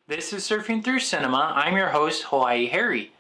This is Surfing Through Cinema. I'm your host, Hawaii Harry.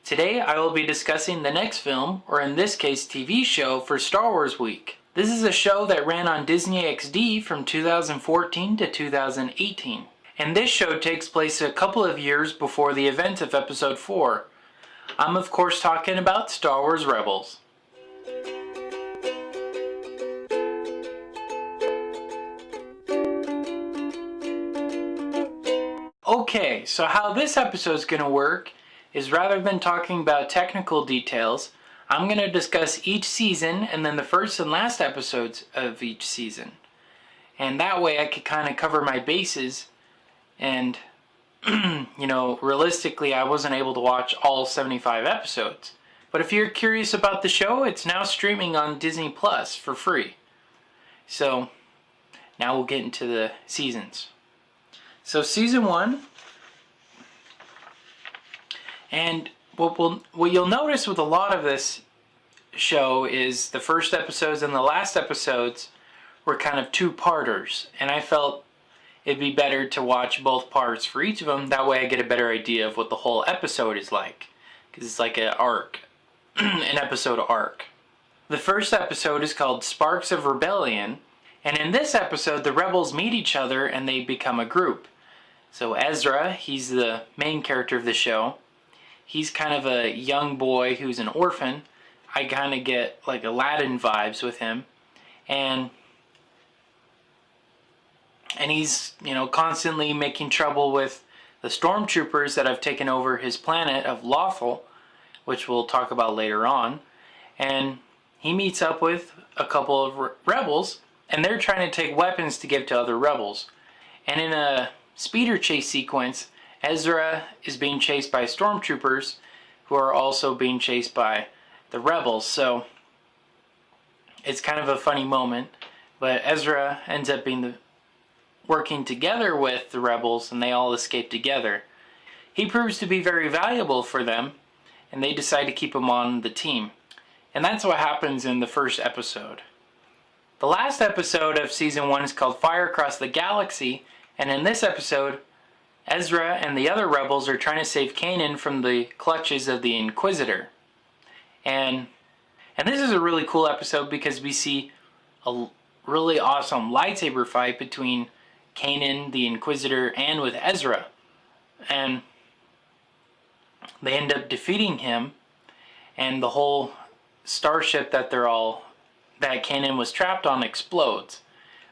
Today I will be discussing the next film, or in this case TV show, for Star Wars Week. This is a show that ran on Disney XD from 2014 to 2018. And this show takes place a couple of years before the events of Episode 4. I'm of course talking about Star Wars Rebels. Okay, so how this episode is going to work is rather than talking about technical details, I'm going to discuss each season and then the first and last episodes of each season. And that way I could kind of cover my bases and, realistically I wasn't able to watch all 75 episodes. But if you're curious about the show, it's now streaming on Disney Plus for free. So, now we'll get into the seasons. So season 1, and what you'll notice with a lot of this show is the first episodes and the last episodes were kind of two-parters, and I felt it'd be better to watch both parts for each of them. That way I get a better idea of what the whole episode is like, because it's like an arc, an episode arc. The first episode is called Sparks of Rebellion, and in this episode the rebels meet each other and they become a group. So Ezra, he's the main character of the show. He's kind of a young boy who's an orphan. I kind of get like Aladdin vibes with him. And he's, constantly making trouble with the stormtroopers that have taken over his planet of Lothal, which we'll talk about later on. And he meets up with a couple of rebels, and they're trying to take weapons to give to other rebels. And in a speeder chase sequence, Ezra is being chased by stormtroopers who are also being chased by the rebels. So it's kind of a funny moment, but Ezra ends up working together with the rebels and they all escape together. He proves to be very valuable for them and they decide to keep him on the team. And that's what happens in the first episode. The last episode of season 1 is called Fire Across the Galaxy. And in this episode, Ezra and the other rebels are trying to save Kanan from the clutches of the Inquisitor. And this is a really cool episode because we see a really awesome lightsaber fight between Kanan, the Inquisitor, and with Ezra. And they end up defeating him, and the whole starship that Kanan was trapped on explodes.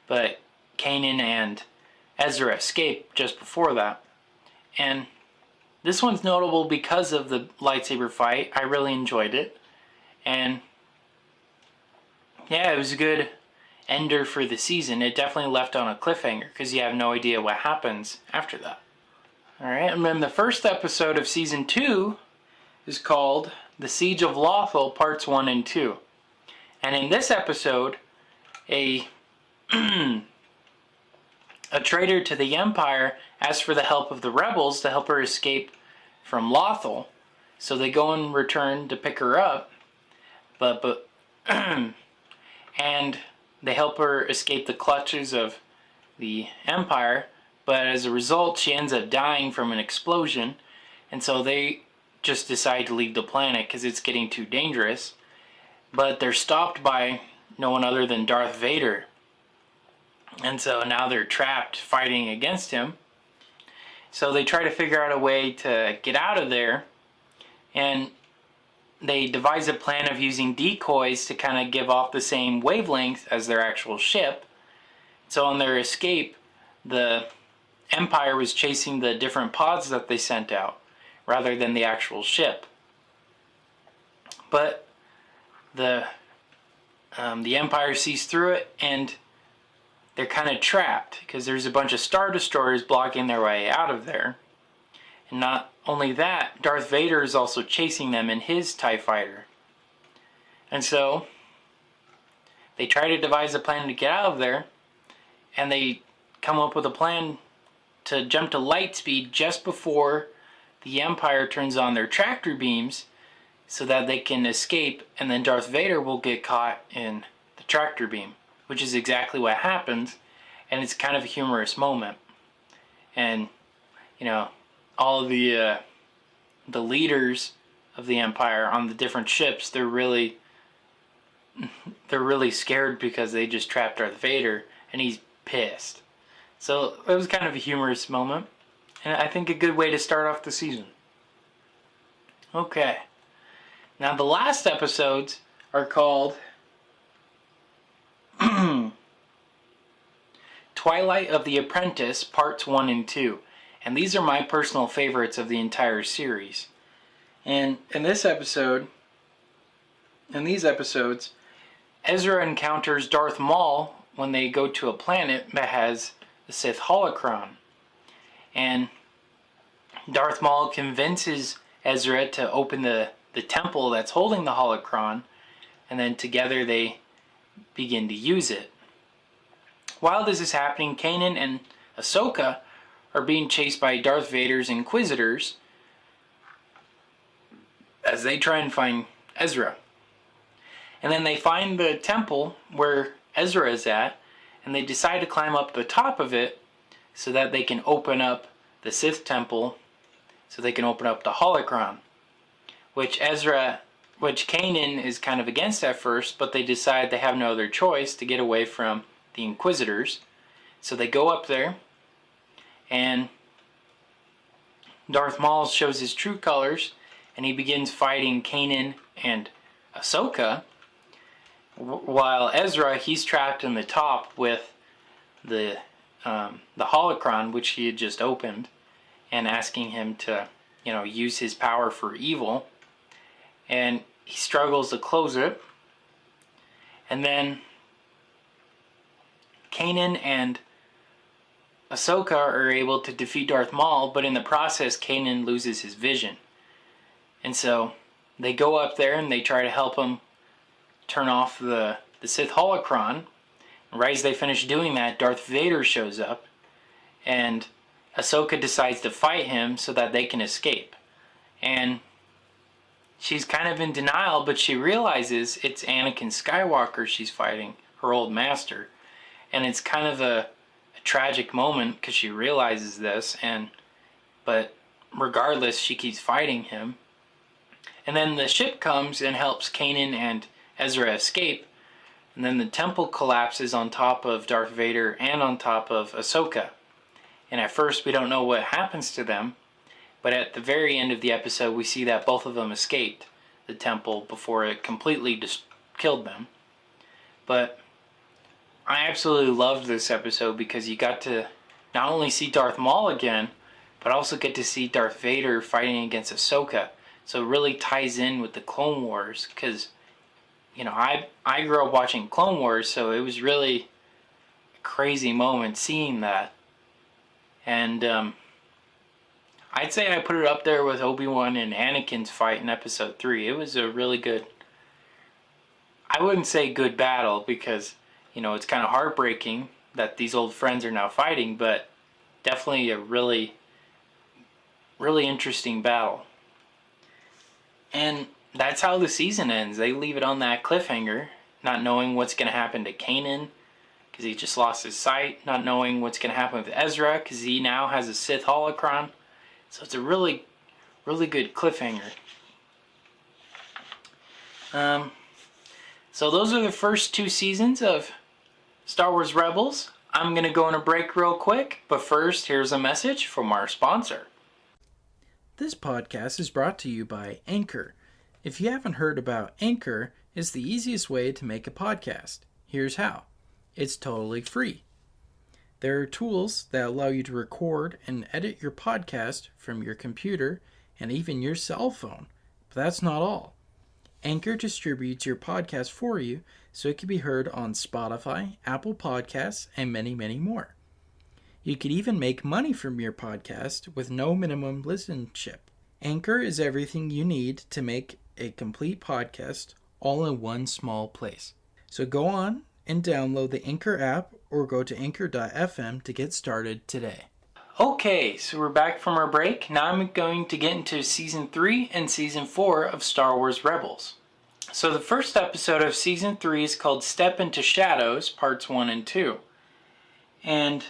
But Kanan and Ezra escaped just before that. And this one's notable because of the lightsaber fight. I really enjoyed it. And yeah, it was a good ender for the season. It definitely left on a cliffhanger because you have no idea what happens after that. Alright, and then the first episode of season 2 is called The Siege of Lothal Parts 1 and 2. And in this episode, a traitor to the Empire asks for the help of the rebels to help her escape from Lothal. So they go in return to pick her up, but and they help her escape the clutches of the Empire, but as a result she ends up dying from an explosion, and so they just decide to leave the planet because it's getting too dangerous. But they're stopped by no one other than Darth Vader. And so now they're trapped fighting against him. So they try to figure out a way to get out of there. And they devise a plan of using decoys to kind of give off the same wavelength as their actual ship. So on their escape, the Empire was chasing the different pods that they sent out rather than the actual ship. But the Empire sees through it, and they're kind of trapped because there's a bunch of Star Destroyers blocking their way out of there. And not only that, Darth Vader is also chasing them in his TIE fighter. And so they try to devise a plan to get out of there, and they come up with a plan to jump to light speed just before the Empire turns on their tractor beams so that they can escape, and then Darth Vader will get caught in the tractor beam, which is exactly what happens, and it's kind of a humorous moment. And all the leaders of the Empire on the different ships, they're really scared because they just trapped Darth Vader, and he's pissed. So it was kind of a humorous moment, and I think a good way to start off the season. Okay. Now the last episodes are called Twilight of the Apprentice Parts 1 and 2. And these are my personal favorites of the entire series. And in these episodes, Ezra encounters Darth Maul when they go to a planet that has the Sith holocron. And Darth Maul convinces Ezra to open the temple that's holding the holocron, and then together they begin to use it. While this is happening, Kanan and Ahsoka are being chased by Darth Vader's Inquisitors as they try and find Ezra. And then they find the temple where Ezra is at, and they decide to climb up the top of it so that they can open up the Sith temple, so they can open up the holocron, which Kanan is kind of against at first, but they decide they have no other choice to get away from the Inquisitors. So they go up there, and Darth Maul shows his true colors, and he begins fighting Kanan and Ahsoka, while Ezra, he's trapped in the top with the holocron, which he had just opened, and asking him to, use his power for evil. And he struggles to close it. And then Kanan and Ahsoka are able to defeat Darth Maul, but in the process, Kanan loses his vision. And so they go up there and they try to help him turn off the Sith holocron. Right as they finish doing that, Darth Vader shows up, and Ahsoka decides to fight him so that they can escape. And she's kind of in denial, but she realizes it's Anakin Skywalker she's fighting, her old master. And it's kind of a tragic moment because she realizes this, but regardless, she keeps fighting him. And then the ship comes and helps Kanan and Ezra escape, and then the temple collapses on top of Darth Vader and on top of Ahsoka. And at first we don't know what happens to them, but at the very end of the episode we see that both of them escaped the temple before it completely killed them. But I absolutely loved this episode because you got to not only see Darth Maul again, but also get to see Darth Vader fighting against Ahsoka. So it really ties in with the Clone Wars, because I grew up watching Clone Wars, so it was really a crazy moment seeing that. And I'd say I put it up there with Obi-Wan and Anakin's fight in Episode 3. It was a really good, I wouldn't say good battle, because, it's kind of heartbreaking that these old friends are now fighting, but definitely a really, really interesting battle. And that's how the season ends. They leave it on that cliffhanger, not knowing what's going to happen to Kanan, because he just lost his sight, not knowing what's going to happen with Ezra, because he now has a Sith holocron. So it's a really, really good cliffhanger. So those are the first 2 seasons of Star Wars Rebels. I'm going to go on a break real quick, but first, here's a message from our sponsor. This podcast is brought to you by Anchor. If you haven't heard about Anchor, it's the easiest way to make a podcast. Here's how. It's totally free. There are tools that allow you to record and edit your podcast from your computer and even your cell phone. But that's not all. Anchor distributes your podcast for you so it can be heard on Spotify, Apple Podcasts, and many, many more. You could even make money from your podcast with no minimum listenership. Anchor is everything you need to make a complete podcast all in one small place. So go on and download the Anchor app or go to anchor.fm to get started today. Okay, so we're back from our break. Now I'm going to get into Season 3 and Season 4 of Star Wars Rebels. So the first episode of Season 3 is called Step Into Shadows, Parts 1 and 2. And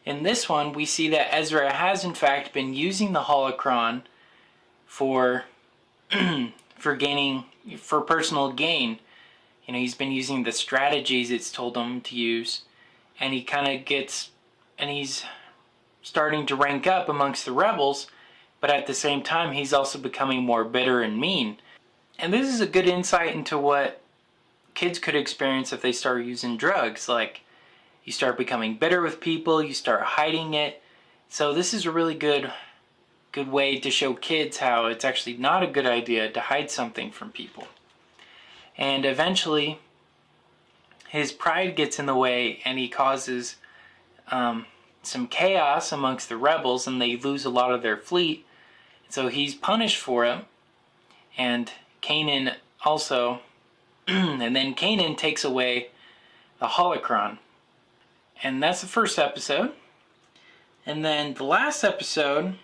in this one, we see that Ezra has in fact been using the holocron for for personal gain. You know, he's been using the strategies it's told him to use, and he's starting to rank up amongst the rebels, but at the same time he's also becoming more bitter and mean. And this is a good insight into what kids could experience if they start using drugs. Like, you start becoming bitter with people, you start hiding it. So this is a really good way to show kids how it's actually not a good idea to hide something from people. And eventually, his pride gets in the way, and he causes some chaos amongst the rebels, and they lose a lot of their fleet. So he's punished for it, and Kanan also, and then Kanan takes away the holocron. And that's the first episode. And then the last episode,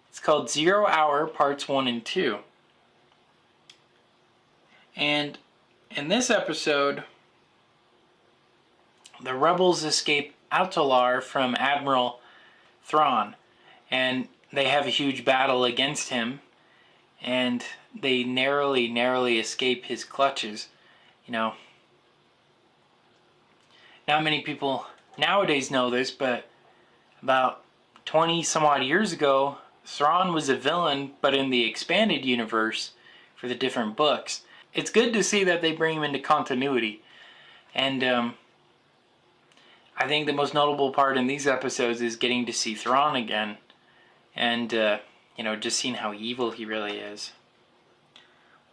it's called 0 Hour Parts 1 and 2. And in this episode, the rebels escape Altalar from Admiral Thrawn, and they have a huge battle against him, and they narrowly escape his clutches. You know, not many people nowadays know this, but about 20 some odd years ago, Thrawn was a villain, but in the expanded universe for the different books. It's good to see that they bring him into continuity. And I think the most notable part in these episodes is getting to see Thrawn again. And, you know, just seeing how evil he really is.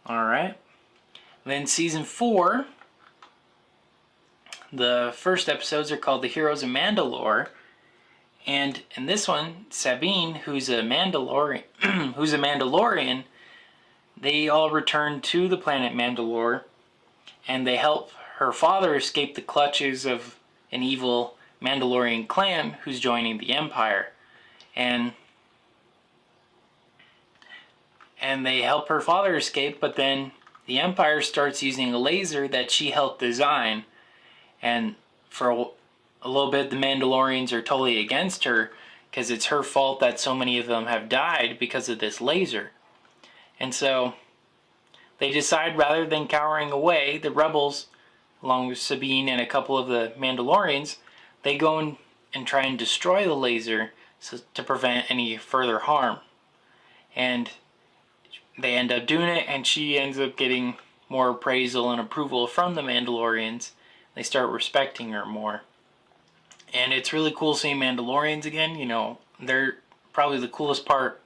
Alright. Then season 4, the first episodes are called The Heroes of Mandalore. And in this one, Sabine, who's a Mandalorian, they all return to the planet Mandalore, and they help her father escape the clutches of an evil Mandalorian clan who's joining the Empire. And they help her father escape, but then the Empire starts using a laser that she helped design. And for a little bit, the Mandalorians are totally against her because it's her fault that so many of them have died because of this laser. And so they decide, rather than cowering away, the rebels, along with Sabine and a couple of the Mandalorians, they go and try and destroy the laser to prevent any further harm. And they end up doing it, and she ends up getting more appraisal and approval from the Mandalorians. They start respecting her more. And it's really cool seeing Mandalorians again. You know, they're probably the coolest part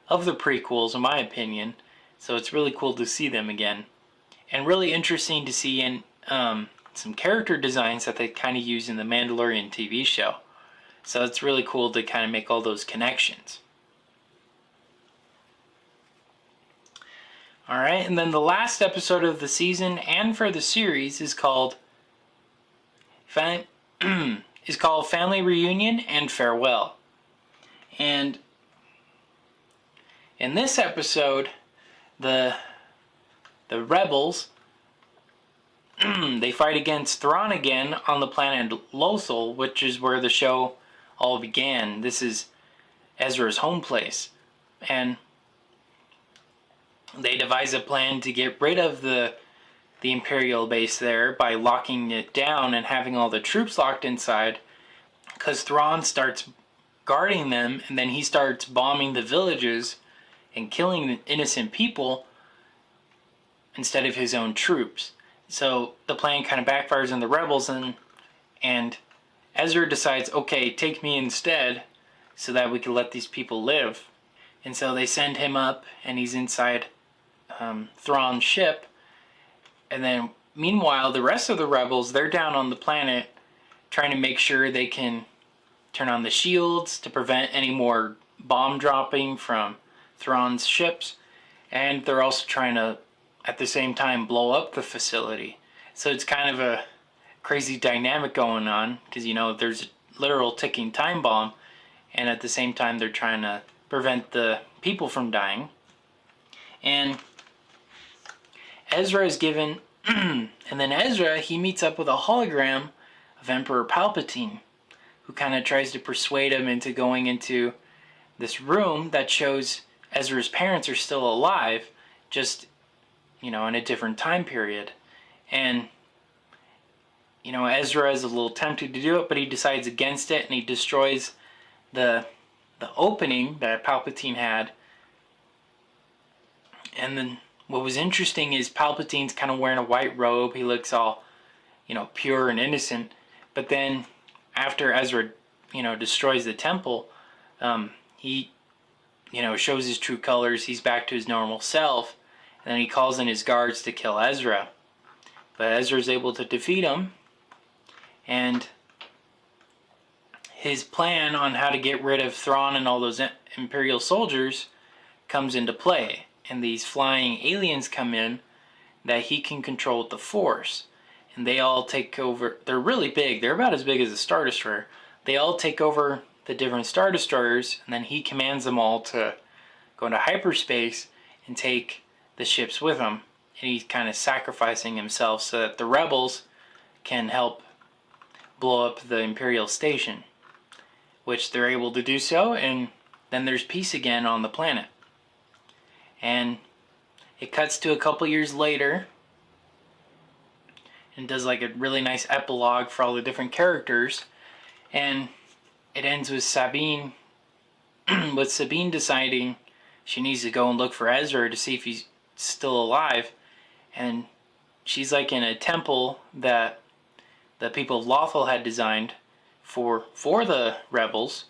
of the prequels, in my opinion. So it's really cool to see them again. And really interesting to see in some character designs that they kind of use in the Mandalorian TV show. So it's really cool to kind of make all those connections. Alright, and then the last episode of the season and for the series is called Family Reunion and Farewell. And in this episode, the rebels they fight against Thrawn again on the planet Lothal, which is where the show all began. This is Ezra's home place. And they devise a plan to get rid of the Imperial base there by locking it down and having all the troops locked inside, because Thrawn starts guarding them, and then he starts bombing the villages and killing innocent people instead of his own troops. So the plan kind of backfires on the rebels, and Ezra decides, okay, take me instead so that we can let these people live. And so they send him up, and he's inside Thrawn's ship. And then meanwhile, the rest of the rebels, they're down on the planet trying to make sure they can turn on the shields to prevent any more bomb dropping from Thrawn's ships. And they're also trying to, at the same time, blow up the facility. So it's kind of a crazy dynamic going on, because, you know, there's a literal ticking time bomb, and at the same time they're trying to prevent the people from dying. And Ezra is given, and then Ezra, he meets up with a hologram of Emperor Palpatine. who kind of tries to persuade him into going into this room that shows Ezra's parents are still alive, just, in a different time period. And, Ezra is a little tempted to do it, but he decides against it, and he destroys the opening that Palpatine had. And then what was interesting is Palpatine's kind of wearing a white robe. He looks all, pure and innocent. But then after Ezra, destroys the temple, he, shows his true colors. He's back to his normal self. And then he calls in his guards to kill Ezra. But Ezra's able to defeat him. And his plan on how to get rid of Thrawn and all those Imperial soldiers comes into play. And these flying aliens come in that he can control with the Force. And they all take over. They're really big. They're about as big as a Star Destroyer. They all take over the different Star Destroyers, and then he commands them all to go into hyperspace and take the ships with him. And he's kind of sacrificing himself so that the rebels can help blow up the Imperial station, which they're able to do so, and then there's peace again on the planet. And it cuts to a couple years later and does like a really nice epilogue for all the different characters, and it ends with Sabine deciding she needs to go and look for Ezra to see if he's still alive. And she's like in a temple that the people of Lothal had designed for the rebels,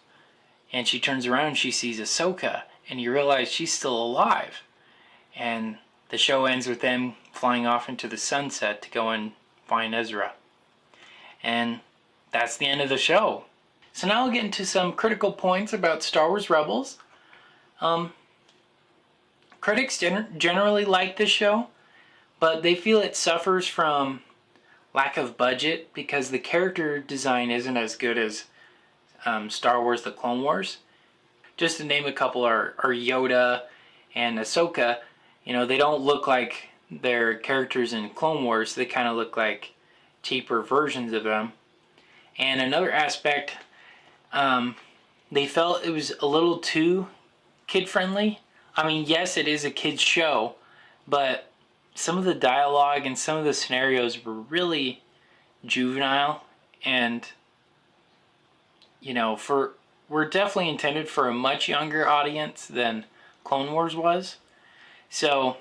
and she turns around and she sees Ahsoka, and you realize she's still alive. And the show ends with them flying off into the sunset to go and find Ezra. And that's the end of the show. So now I'll get into some critical points about Star Wars Rebels. Critics generally like this show, but they feel it suffers from lack of budget because the character design isn't as good as Star Wars The Clone Wars. Just to name a couple are Yoda and Ahsoka. They don't look like their characters in Clone Wars. They kind of look like cheaper versions of them. And another aspect, they felt it was a little too kid-friendly. I mean, yes, it is a kid's show, but some of the dialogue and some of the scenarios were really juvenile, and were definitely intended for a much younger audience than Clone Wars was. So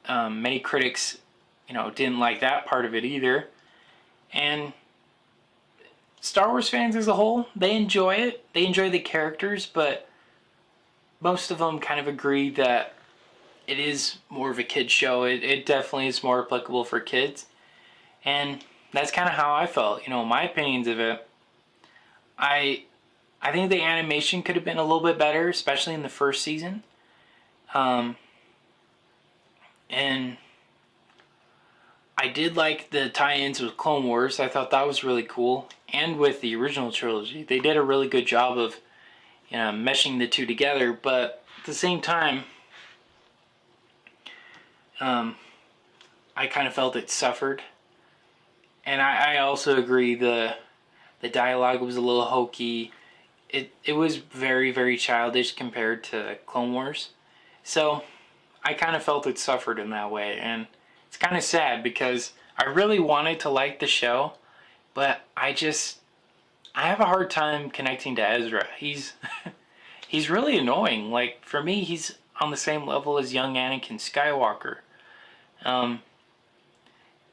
many critics, didn't like that part of it either. And Star Wars fans as a whole, they enjoy it. They enjoy the characters, but most of them kind of agree that it is more of a kid's show. It definitely is more applicable for kids. And that's kind of how I felt. My opinions of it. I think the animation could have been a little bit better, especially in the first season. And I did like the tie-ins with Clone Wars. I thought that was really cool. And with the original trilogy. They did a really good job of meshing the two together. But at the same time, I kind of felt it suffered. And I also agree the dialogue was a little hokey. It was very, very childish compared to Clone Wars. So I kind of felt it suffered in that way. And it's kind of sad because I really wanted to like the show, but I have a hard time connecting to Ezra. He's really annoying. Like, for me, he's on the same level as young Anakin Skywalker.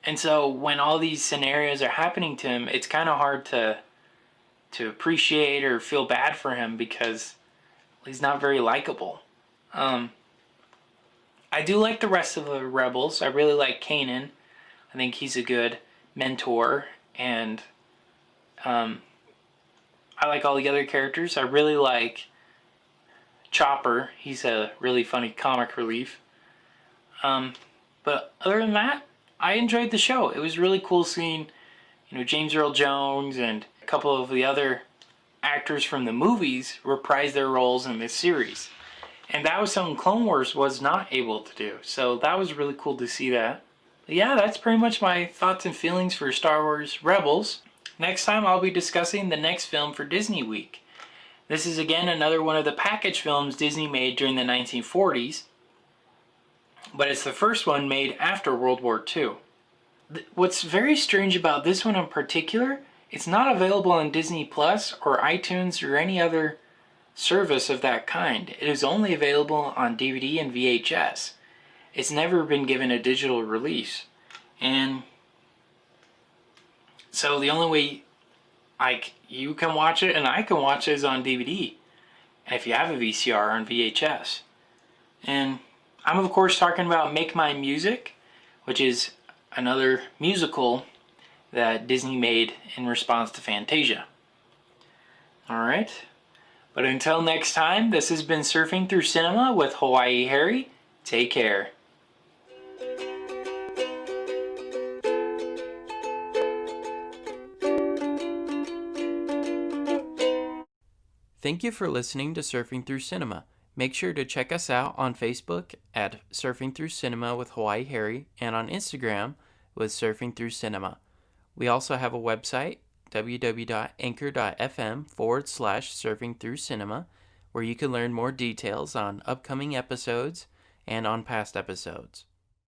And so when all these scenarios are happening to him, it's kind of hard to appreciate or feel bad for him because he's not very likable. I do like the rest of the Rebels. I really like Kanan. I think he's a good mentor, and I like all the other characters. I really like Chopper. He's a really funny comic relief. But other than that, I enjoyed the show. It was really cool seeing, James Earl Jones and a couple of the other actors from the movies reprise their roles in this series. And that was something Clone Wars was not able to do. So that was really cool to see that. But yeah, that's pretty much my thoughts and feelings for Star Wars Rebels. Next time I'll be discussing the next film for Disney Week. This is again another one of the package films Disney made during the 1940s, but it's the first one made after World War II. What's very strange about this one in particular, it's not available on Disney Plus or iTunes or any other service of that kind. It is only available on DVD and VHS. It's never been given a digital release. And so the only way you can watch it and I can watch it is on DVD. And if you have a VCR on VHS. And I'm of course talking about Make My Music, which is another musical that Disney made in response to Fantasia. Alright, but until next time, this has been Surfing Through Cinema with Hawaii Harry. Take care. Thank you for listening to Surfing Through Cinema. Make sure to check us out on Facebook at Surfing Through Cinema with Hawaii Harry and on Instagram with Surfing Through Cinema. We also have a website, www.anchor.fm/Surfing Through Cinema, where you can learn more details on upcoming episodes and on past episodes.